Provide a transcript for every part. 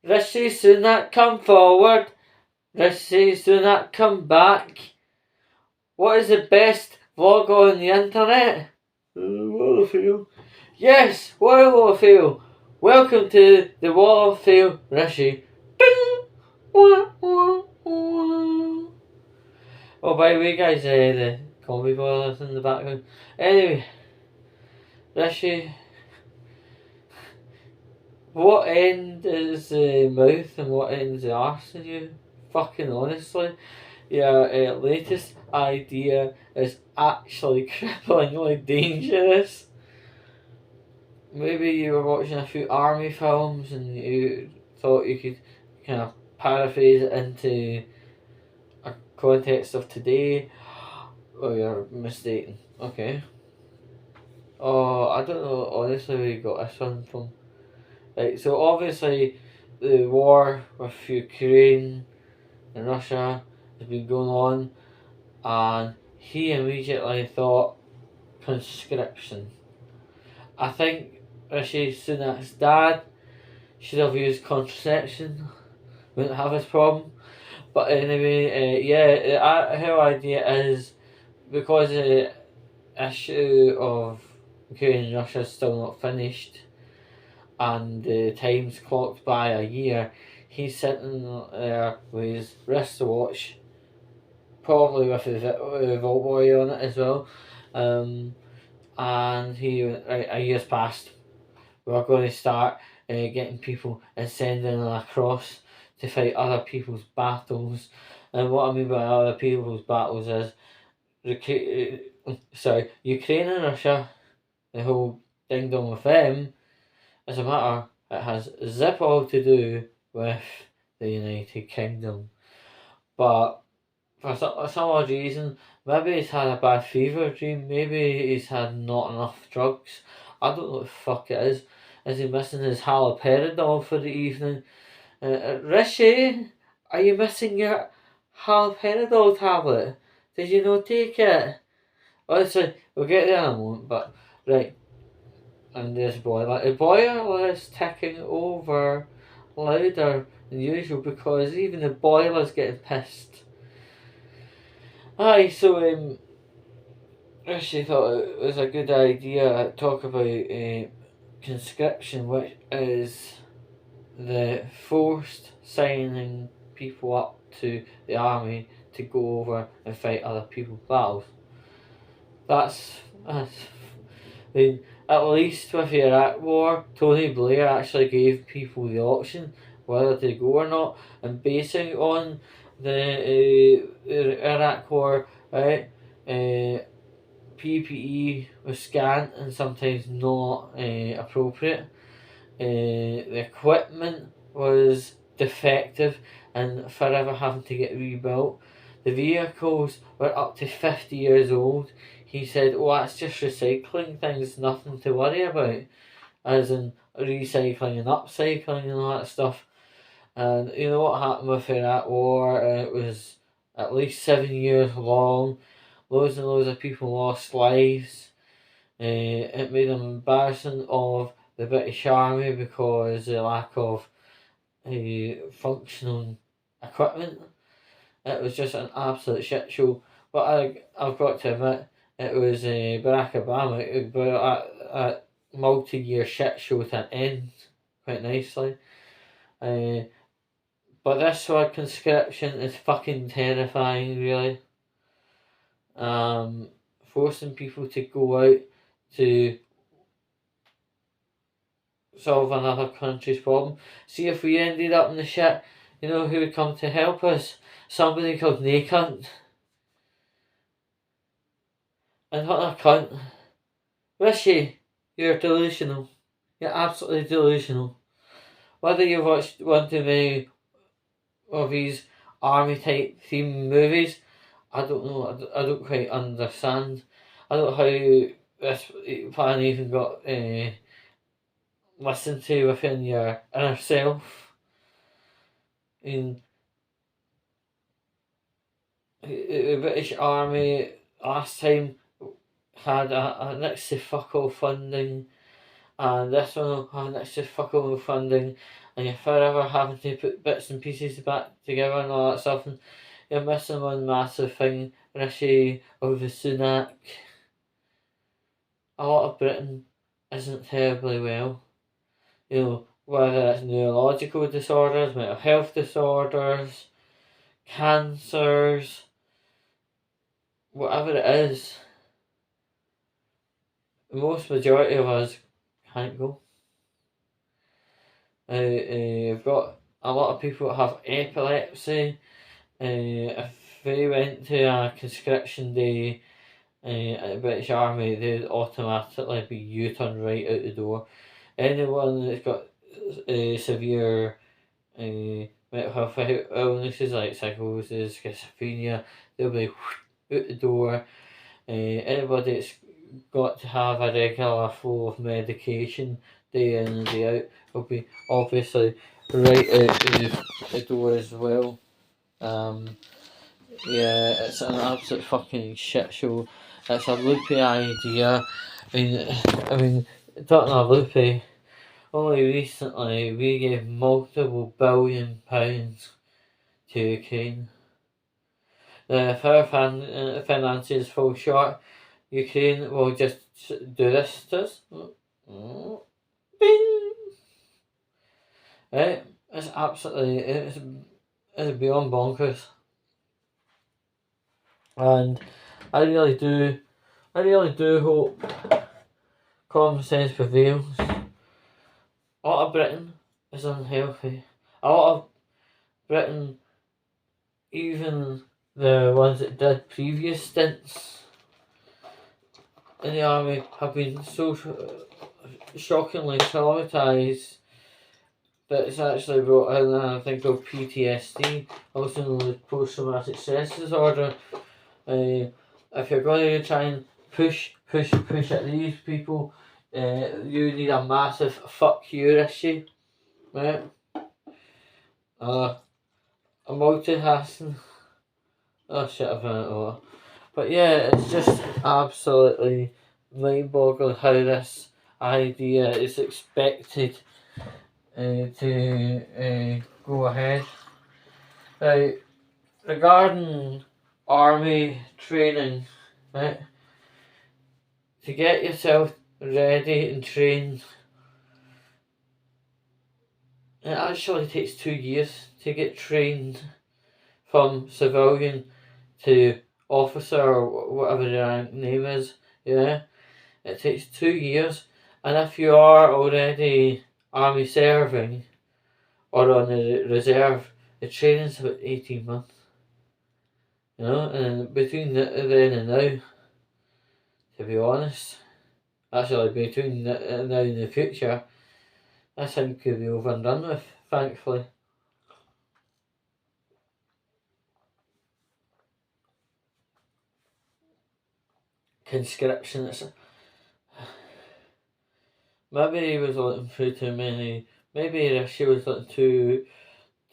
Rishi Sunak, come forward. Rishi Sunak, come back. What is the best vlog on the internet? Wall of Fame. Yes, Wall of Fame. Welcome to the Wall of Fame, Rishi. Ding! Wah, wah, wah. Oh, by the way, guys, the comedy boilers in the background. Anyway, Rishi, what end is the mouth and what end's the arse in you? Fucking honestly, your latest idea is actually cripplingly dangerous. Maybe you were watching a few army films and you thought you could kind of paraphrase it into a context of today. Oh, you're mistaken. Okay. Oh, I don't know honestly where you got this one from. Right, so obviously the war with Ukraine and Russia has been going on, and he immediately thought conscription. I think Rishi Sunak's dad should have used contraception, wouldn't have this problem. But anyway, the whole idea is because the issue of Ukraine and Russia is still not finished, and the time's clocked by a year, he's sitting there with his wristwatch, probably with a Vault Boy on it as well. And he went, right, a year's passed. We're going to start getting people and sending them across to fight other people's battles. And what I mean by other people's battles is Ukraine and Russia, the whole ding dong with them, as a matter, it has zip all to do with the United Kingdom. But for some odd reason, maybe he's had a bad fever dream, maybe he's had not enough drugs. I don't know what the fuck it is. Is he missing his haloperidol for the evening? Rishi, are you missing your haloperidol tablet? Did you not take it? Honestly, we'll get there in a moment, but right. And this boiler. The boiler is ticking over louder than usual because even the boiler's getting pissed. Aye, so Rishi thought it was a good idea to talk about conscription, which is the forced signing people up to the army to go over and fight other people's battles. That's at least with the Iraq War, Tony Blair actually gave people the option whether to go or not, and basing on the Iraq War, right, PPE was scant and sometimes not appropriate. The equipment was defective and forever having to get rebuilt. The vehicles were up to 50 years old. He said, oh, that's just recycling things, nothing to worry about. As in recycling and upcycling and all that stuff. And you know what happened with that war? It was at least 7 years long. Loads and loads of people lost lives. It made an embarrassment of the British Army because the lack of functional equipment. It was just an absolute shit show. But I've got to admit, it was Barack Obama. It brought a multi-year shit show to an end quite nicely. But this one, conscription, is fucking terrifying, really. Forcing people to go out to solve another country's problem. See, if we ended up in the shit, you know who would come to help us? Somebody called Nacunt. And what a cunt. Rishi, you're delusional. You're absolutely delusional. Whether you've watched one too many of these army type theme movies, I don't know. I don't quite understand. I don't know how this plan even got listened to within your inner self. In the British Army last time had a next to fuck all funding, and this one will have next to fuck all with funding, and you're forever having to put bits and pieces back together and all that stuff, and you're missing one massive thing, Rishi over Sunak. A lot of Britain isn't terribly well. You know, whether it's neurological disorders, mental health disorders, cancers, whatever it is, the most majority of us can't go. You've got a lot of people that have epilepsy. If they went to a conscription day at the British Army, they'd automatically be U-turned right out the door. Anyone that's got severe mental health illnesses like psychosis, schizophrenia, they'll be out the door. Anybody that's got to have a regular flow of medication day in and day out will be obviously right out the door as well. Yeah, it's an absolute fucking shit show. It's a loopy idea. I mean, talking of loopy, only recently we gave multiple billion pounds to Ukraine. If our finances fall short, Ukraine will just do this to us. Bing! Right? It's absolutely, it's beyond bonkers. And I really do hope common sense prevails. A lot of Britain is unhealthy. A lot of Britain, even the ones that did previous stints in the army, have been so shockingly traumatised that it's actually brought in a thing called PTSD, also known as post-traumatic stress disorder. If you're going to try and push at these people, you need a massive fuck you issue, right? A multitasking. Oh shit, I've run it over. But yeah, it's just absolutely mind-boggling how this idea is expected to go ahead. Now, regarding army training, right? To get yourself ready and trained, it actually takes 2 years to get trained from civilian to officer or whatever their name is. Yeah, it takes 2 years, and if you are already army serving or on the reserve, the training's about 18 months. You know, and between then and now, to be honest, actually between now and the future, this thing could be over and done with, thankfully. Conscription, maybe he was looking through too many, maybe Rishi was looking too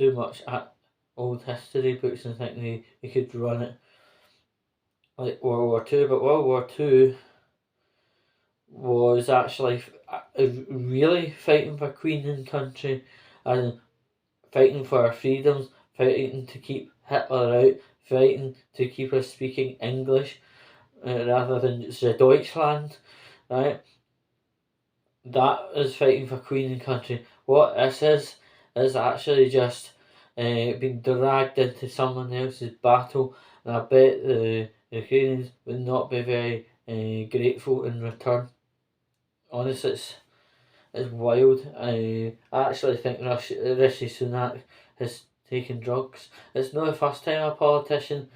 much at old history books and thinking he could run it like World War Two, but World War Two was actually really fighting for Queen and country and fighting for our freedoms, fighting to keep Hitler out, fighting to keep us speaking English rather than just Deutschland, right? That is fighting for Queen and country. What this is actually just being dragged into someone else's battle, and I bet the Ukrainians would not be very grateful in return. Honestly, it's wild. I actually think Rishi Sunak has taken drugs. It's not the first time a politician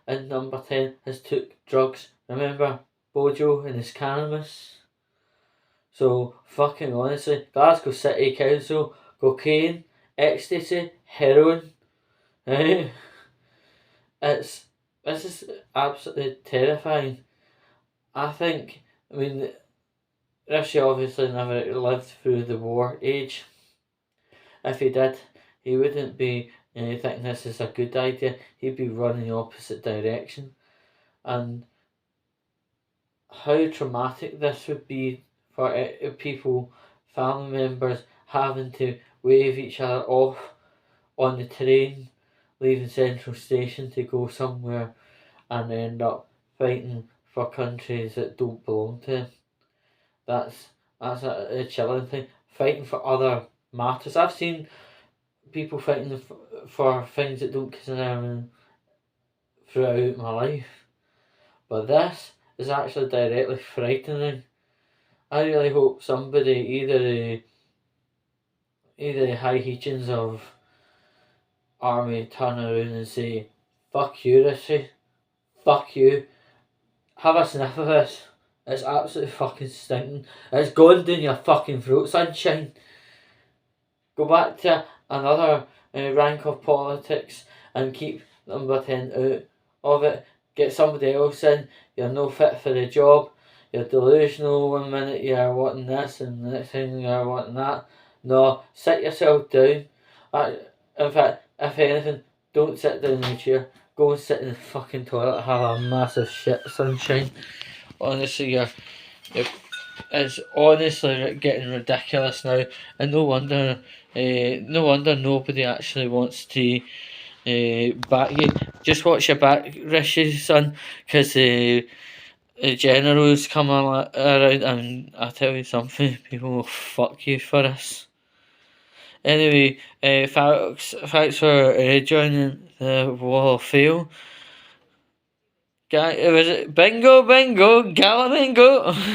in number 10 has took drugs. Remember Bojo and his cannabis? So fucking honestly, Glasgow City Council, cocaine, ecstasy, heroin, right? This is absolutely terrifying. I mean, Rishi obviously never lived through the war age. If he did, he wouldn't be thinking this is a good idea. He'd be running the opposite direction. And how traumatic this would be for people, family members having to wave each other off on the train, leaving Central Station to go somewhere and end up fighting for countries that don't belong to them. That's a chilling thing. Fighting for other matters. I've seen people fighting for things that don't concern them throughout my life, but this is actually directly frightening. I really hope somebody, either the high heechins of army, turn around and say, "Fuck you, Rishi. Fuck you. Have a sniff of this. It's absolutely fucking stinking. It's going down your fucking throat, sunshine. Go back to another rank of politics and keep number 10 out of it. Get somebody else in. You're no fit for the job. You're delusional one minute you're wanting this and the next thing you're wanting that. No, sit yourself down. In fact, if anything, don't sit down in the chair. Go and sit in the fucking toilet and have a massive shit, sunshine. Honestly, it's honestly getting ridiculous now, and no wonder nobody actually wants to back you. Just watch your back, Rishi, son, because the generals come around, and I tell you something, people will fuck you for this. Anyway, thanks for joining the Wall of Fame. Was it bingo, bingo, galamingo?